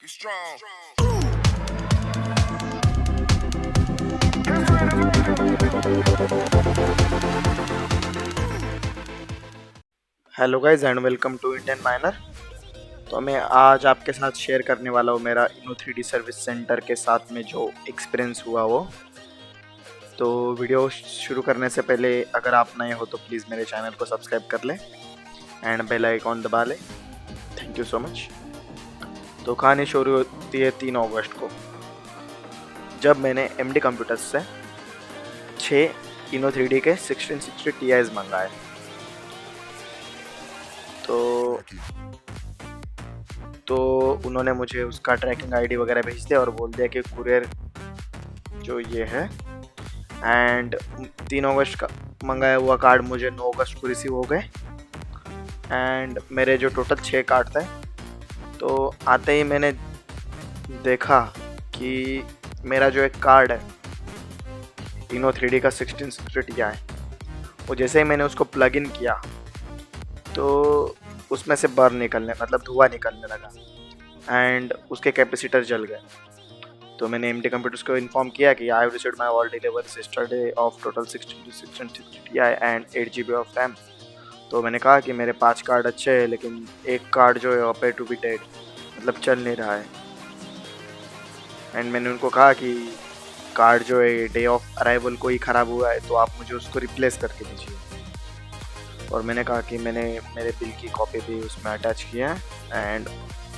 strong. Hello guys and welcome to Indian Miner. तो मैं आज आपके साथ शेयर करने वाला हूँ मेरा इनो 3D सर्विस सेंटर के साथ में जो एक्सपीरियंस हुआ वो। तो वीडियो शुरू करने से पहले अगर आप नए हो तो प्लीज़ मेरे चैनल को सब्सक्राइब कर लें एंड बेल आइकॉन दबा लें। Thank you so much. तो कहानी शुरू होती है 3 अगस्त को, जब मैंने MD कंप्यूटर्स से 6 इनो 3D के 1660 Ti's मंगाए। तो उन्होंने मुझे उसका ट्रैकिंग आईडी वगैरह भेज दिया और बोल दिया कि कुरियर जो ये है, एंड 3 अगस्त का मंगाया हुआ कार्ड मुझे 9 अगस्त को रिसीव हो गए। एंड मेरे जो टोटल 6 कार्ड थे, तो आते ही मैंने देखा कि मेरा जो एक कार्ड है इनो 3D का 1660 Ti है, वो जैसे ही मैंने उसको प्लग इन किया तो उसमें से बर्न निकलने मतलब धुआं निकलने लगा एंड उसके कैपेसिटर जल गए। तो मैंने MD कंप्यूटर्स को इन्फॉर्म किया कि I have received my all deliveries yesterday of total 1660 Ti and 8 GB of RAM. तो मैंने कहा कि मेरे 5 कार्ड अच्छे हैं लेकिन एक कार्ड जो है अपेयर टू बी डेड, मतलब चल नहीं रहा है। एंड मैंने उनको कहा कि कार्ड जो है डे ऑफ अराइवल को ही ख़राब हुआ है, तो आप मुझे उसको रिप्लेस करके दीजिए। और मैंने कहा कि मैंने मेरे बिल की कॉपी भी उसमें अटैच किया है एंड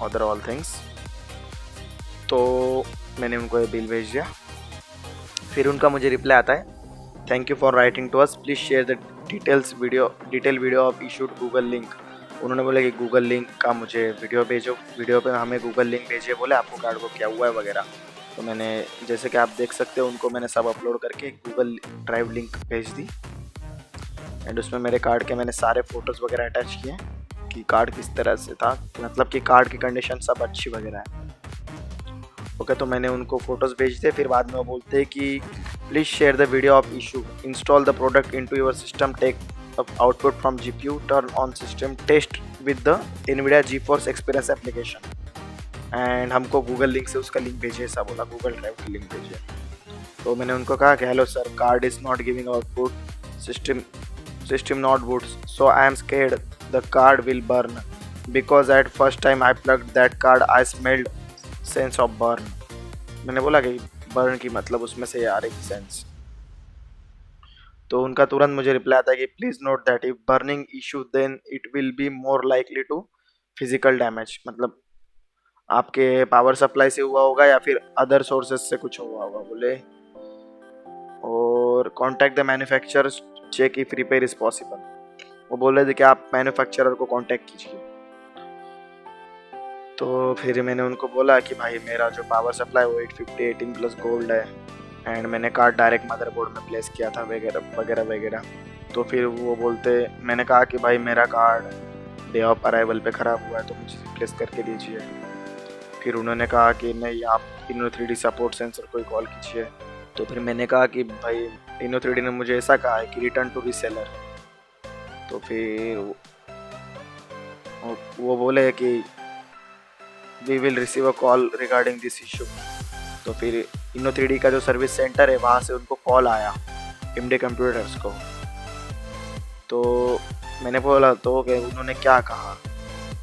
अदर ऑल थिंग्स। तो मैंने उनको ये बिल भेज दिया। फिर उनका मुझे रिप्लाई आता है, thank you for writing to us, please share the detail video of issued Google link. उन्होंने बोला कि गूगल लिंक का मुझे वीडियो भेजो, वीडियो पे हमें गूगल लिंक भेजिए, बोले आपको कार्ड को क्या हुआ है वगैरह। तो मैंने जैसे कि आप देख सकते हो उनको मैंने सब अपलोड करके गूगल ड्राइव लिंक भेज दी एंड उसमें मेरे कार्ड के मैंने सारे फ़ोटोज़ वगैरह अटैच किए कि कार्ड किस तरह से था, मतलब कि कार्ड की कंडीशन सब अच्छी वगैरह है। ओके, तो मैंने उनको फ़ोटोज़ भेज दिए। फिर बाद में वो बोलते हैं कि please share the video of issue, install the product into your system, take output from GPU, turn on system, test with the NVIDIA GeForce experience application. And हमको गूगल लिंक से उसका लिंक भेजिए, ऐसा बोला, गूगल ड्राइव की link भेजिए। तो मैंने उनको कहा कि hello sir, card is not giving output, system not boot, so I am scared the card will burn because at first time I plugged that card I smelled sense of burn। मैंने बोला कि burn की मतलब उसमें से आ रही sense. तो उनका तुरंत मुझे रिप्लाई आता है कि please note that if burning issue then it will be more likely to physical damage, मतलब आपके पावर सप्लाई से हुआ होगा या फिर अदर सोर्सेज से कुछ हुआ होगा बोले। और contact the manufacturer, check if repair is possible. वो बोल रहे थे कि आप मैन्युफैक्चरर को कांटेक्ट कीजिए। तो फिर मैंने उनको बोला कि भाई मेरा जो पावर सप्लाई वो 850 18 प्लस गोल्ड है एंड मैंने कार्ड डायरेक्ट मदरबोर्ड में प्लेस किया था वगैरह वगैरह वगैरह। तो फिर वो बोलते, मैंने कहा कि भाई मेरा कार्ड डे ऑफ अराइवल पे ख़राब हुआ है तो मुझे रिप्लेस करके दीजिए। फिर उन्होंने कहा कि नहीं, आप इनो 3D सपोर्ट सेंसर को ही कॉल कीजिए। तो फिर मैंने कहा कि भाई इनो 3D ने मुझे ऐसा कहा है कि रिटर्न टू रीसेलर। तो फिर वो बोले कि we will receive a call regarding this issue. तो फिर इनो 3D का जो सर्विस सेंटर है वहाँ से उनको कॉल आया MD कंप्यूटर्स को। तो मैंने बोला तो कि उन्होंने क्या कहा,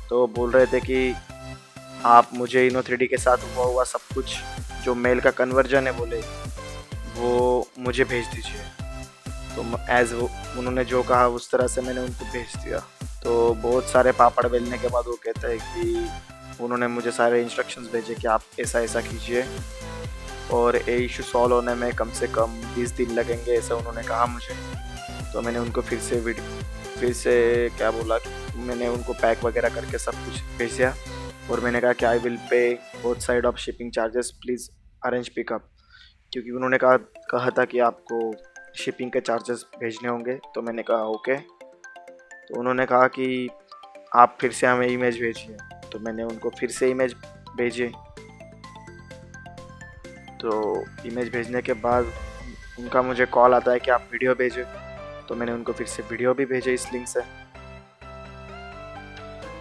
तो बोल रहे थे कि आप मुझे इनो 3D के साथ हुआ सब कुछ जो मेल का कन्वर्जन है बोले वो मुझे भेज दीजिए। तो उन्होंने जो कहा उस तरह से मैंने उनको भेज दिया। तो बहुत सारे पापड़ बेलने के बाद वो कहते हैं कि उन्होंने मुझे सारे इंस्ट्रक्शंस भेजे कि आप ऐसा ऐसा कीजिए और ये इशू सॉल्व होने में कम से कम 20 दिन लगेंगे, ऐसा उन्होंने कहा मुझे। तो मैंने उनको फिर से क्या बोला कि मैंने उनको पैक वगैरह करके सब कुछ भेज दिया और मैंने कहा कि I will pay both side of shipping charges, please arrange pickup, क्योंकि उन्होंने कहा था कि आपको शिपिंग के चार्जेस भेजने होंगे। तो मैंने कहा ओके। तो उन्होंने कहा कि आप फिर से हमें इमेज भेजिए। तो मैंने उनको फिर से इमेज भेजी। तो इमेज भेजने के बाद उनका मुझे कॉल आता है कि आप वीडियो भेजें। तो मैंने उनको फिर से वीडियो भी भेजे इस लिंक से।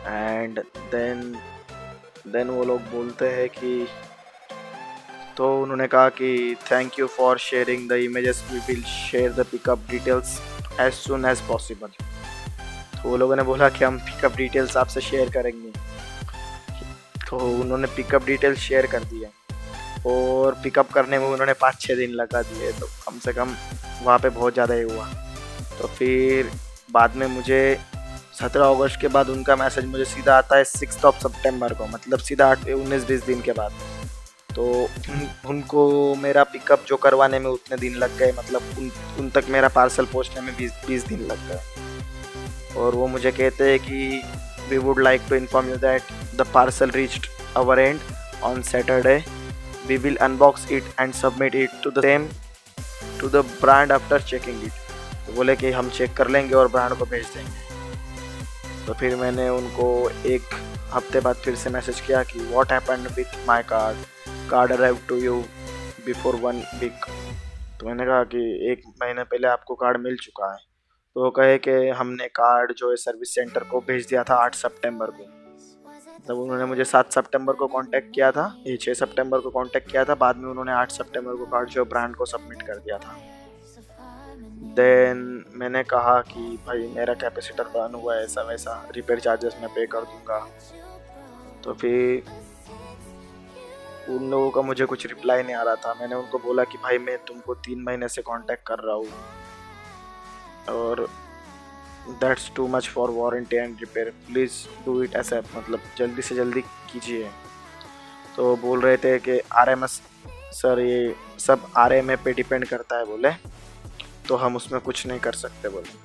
एंड देन देन वो लोग बोलते हैं कि, तो उन्होंने कहा कि thank you for sharing the images, we will share the pickup details as soon as possible. तो वो लोगों ने बोला कि हम पिकअप डिटेल्स आपसे शेयर करेंगे। तो उन्होंने पिकअप डिटेल्स शेयर कर दिए और पिकअप करने में उन्होंने 5-6 दिन लगा दिए, तो कम से कम वहाँ पे बहुत ज़्यादा ही हुआ। तो फिर बाद में मुझे 17 अगस्त के बाद उनका मैसेज मुझे सीधा आता है 6 सितंबर को, मतलब सीधा 19-20 दिन के बाद। तो उनको मेरा पिकअप जो करवाने में उतने दिन लग गए, मतलब उन तक मेरा पार्सल पहुंचने में 20 दिन लग गए। और वो मुझे कहते हैं कि we would like to inform you that the parcel reached our end on Saturday, we will unbox it and submit it to the brand after checking it. तो बोले कि हम चेक कर लेंगे और ब्रांड को भेज देंगे। तो फिर मैंने उनको एक हफ्ते बाद फिर से मैसेज किया कि what happened with my card arrive to you before 1 week. तो मैंने कहा कि 1 महीने पहले आपको कार्ड मिल चुका है। तो वो कहे कि हमने कार्ड जो है सर्विस सेंटर को भेज दिया था 8 सितंबर को। तब उन्होंने मुझे 7 सितंबर को कांटेक्ट किया था, ये 6 सितंबर को कांटेक्ट किया था। बाद में उन्होंने 8 सितंबर को कार्ड जो ब्रांड को सबमिट कर दिया था। देन मैंने कहा कि भाई मेरा कैपेसिटर बर्न हुआ है, ऐसा वैसा, रिपेयर चार्जेस मैं पे कर दूंगा। तो फिर उन लोगों का मुझे कुछ रिप्लाई नहीं आ रहा था। मैंने उनको बोला कि भाई मैं तुमको 3 महीने से कांटेक्ट कर रहा हूँ और that's too much for warranty and repair, please do it ऐसा, मतलब जल्दी से जल्दी कीजिए। तो बोल रहे थे कि RMS सर ये सब RMA पे डिपेंड करता है बोले, तो हम उसमें कुछ नहीं कर सकते बोले।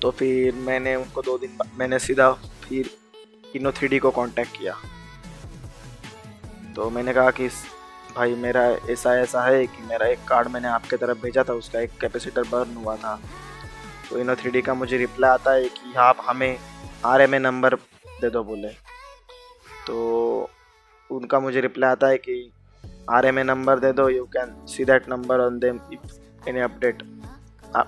तो फिर मैंने उनको 2 दिन बाद मैंने सीधा फिर Inno3D को कांटेक्ट किया। तो मैंने कहा कि भाई मेरा ऐसा है कि मेरा एक कार्ड मैंने आपके तरफ भेजा था, उसका एक कैपेसिटर बर्न हुआ था। तो Inno3D का मुझे रिप्लाई आता है कि आप हमें RMA नंबर दे दो बोले। तो उनका मुझे रिप्लाई आता है कि RMA नंबर दे दो, you can see that number on them if any update.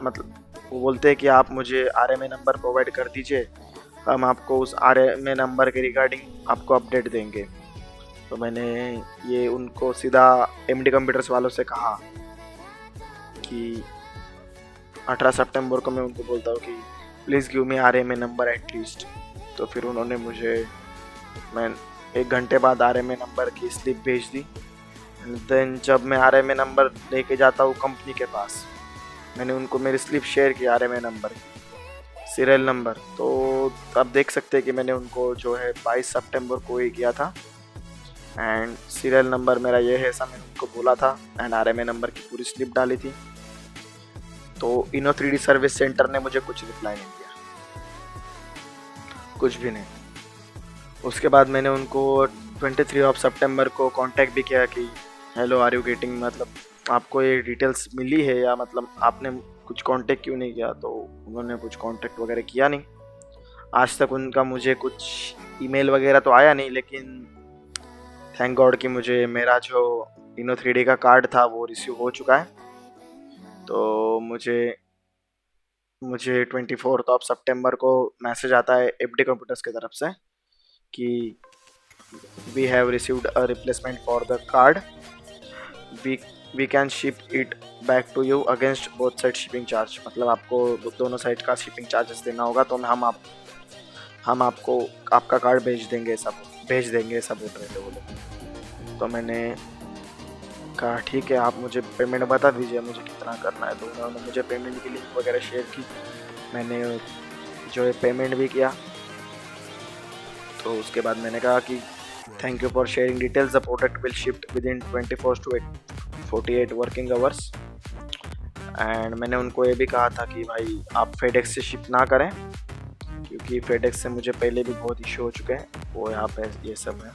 मतलब वो बोलते हैं कि आप मुझे RMA नंबर प्रोवाइड कर दीजिए, हम आपको उस RMA नंबर के रिगार्डिंग आपको अपडेट देंगे। तो मैंने ये उनको सीधा MD कंप्यूटर्स वालों से कहा कि 18 सितंबर को मैं उनको बोलता हूँ कि please give me RMA number at least. तो फिर उन्होंने मुझे, मैं 1 घंटे बाद RMA नंबर की स्लिप भेज दी। देन जब मैं RMA नंबर लेके जाता हूँ कंपनी के पास, मैंने उनको मेरी स्लिप शेयर की RMA नंबर की, सीरियल नंबर। तो अब देख सकते हैं कि मैंने उनको जो है 22 सितंबर को ही किया था एंड सीरियल नंबर मेरा ये है, ऐसा मैंने उनको बोला था एंड RMA नंबर की पूरी स्लिप डाली थी। तो Inno3D सर्विस सेंटर ने मुझे कुछ रिप्लाई नहीं दिया, कुछ भी नहीं। उसके बाद मैंने उनको 23 सितंबर को कांटेक्ट भी किया कि हेलो आर यू गेटिंग, मतलब आपको ये डिटेल्स मिली है या मतलब आपने कुछ कांटेक्ट क्यों नहीं किया। तो उन्होंने कुछ कांटेक्ट वगैरह किया नहीं। आज तक उनका मुझे कुछ ईमेल वगैरह तो आया नहीं, लेकिन थैंक गॉड कि मुझे मेरा जो Inno3D का कार्ड था वो रिसीव हो चुका है। तो मुझे 24 सितंबर को मैसेज आता है MD कंप्यूटर्स की तरफ से कि we have received a replacement for the card, we can ship it back to you against both side shipping charge. मतलब आपको दोनों साइड का शिपिंग चार्जेस देना होगा, तो हम आपको आपका कार्ड भेज देंगे, ऐसा बोल रहे थे वो लोग। तो मैंने कहा ठीक है, आप मुझे पेमेंट बता दीजिए मुझे कितना करना है। तो उन्होंने मुझे पेमेंट की लिंक वगैरह शेयर की, मैंने जो है पेमेंट भी किया। तो उसके बाद मैंने कहा कि thank you for sharing details, the product will shift with in 24 to 48 working hours. And मैंने उनको ये भी कहा था कि भाई आप फेडेक्स से शिप ना करें, क्योंकि फेडेक्स से मुझे पहले भी बहुत इशू हो चुके हैं, वो यहाँ पे ये सब है।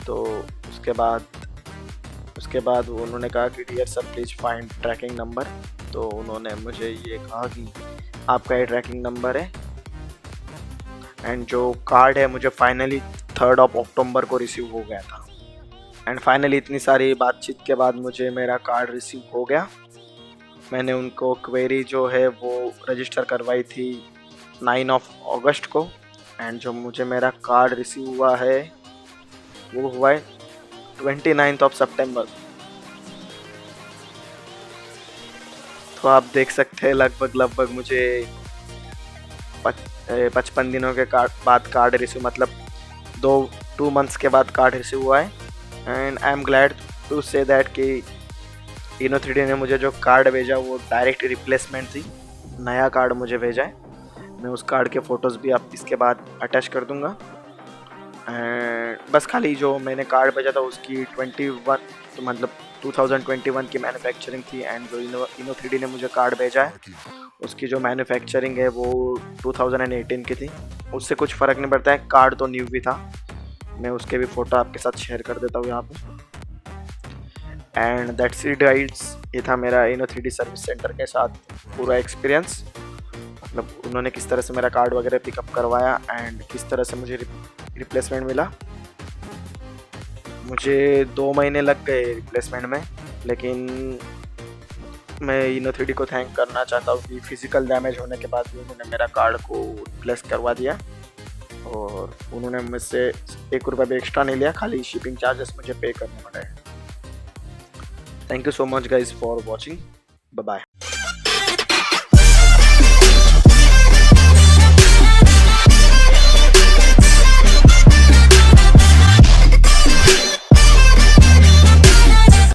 तो उसके बाद उन्होंने कहा कि dear sir please find tracking number. तो उन्होंने मुझे ये कहा कि आपका ये ट्रैकिंग नंबर है एंड जो कार्ड है मुझे फाइनली 3 अक्टूबर को रिसीव हो गया था। एंड फाइनली इतनी सारी बातचीत के बाद मुझे मेरा कार्ड रिसीव हो गया। मैंने उनको क्वेरी जो है वो रजिस्टर करवाई थी 9 अगस्त को एंड जो मुझे मेरा कार्ड रिसीव हुआ है वो हुआ है 29 सितंबर। तो आप देख सकते हैं लगभग मुझे 55 दिनों के बाद कार्ड रिसीव, मतलब 2 मंथ्स के बाद कार्ड रिसीव हुआ है। And I am glad to say that कि Inno3D ने मुझे जो कार्ड भेजा वो डायरेक्ट रिप्लेसमेंट थी, नया कार्ड मुझे भेजा है। मैं उस कार्ड के फ़ोटोज़ भी आप इसके बाद अटैच कर दूंगा। एंड बस खाली जो मैंने कार्ड भेजा था उसकी 21 तो मतलब 2021 की मैन्युफैक्चरिंग थी, एंड जो Inno3D ने मुझे कार्ड भेजा है उसकी जो मैन्युफैक्चरिंग है वो 2018 की थी। उससे कुछ फ़र्क नहीं पड़ता है, कार्ड तो न्यू भी था। मैं उसके भी फ़ोटो आपके साथ शेयर कर देता हूँ यहाँ पे। एंड दैट्स इट गाइड्स, ये था मेरा Inno3D सर्विस सेंटर के साथ पूरा एक्सपीरियंस। मतलब उन्होंने किस तरह से मेरा कार्ड वगैरह पिकअप करवाया एंड किस तरह से मुझे रिप्लेसमेंट मिला। मुझे 2 महीने लग गए रिप्लेसमेंट में, लेकिन मैं Inno3D को थैंक करना चाहता हूँ कि फिज़िकल डैमेज होने के बाद भी उन्होंने मेरा कार्ड को रिप्लेस करवा दिया और उन्होंने मुझसे 1 रुपये भी एक्स्ट्रा नहीं लिया, खाली शिपिंग चार्जेस मुझे पे करने पड़े। Thank you so much guys for watching. Bye bye.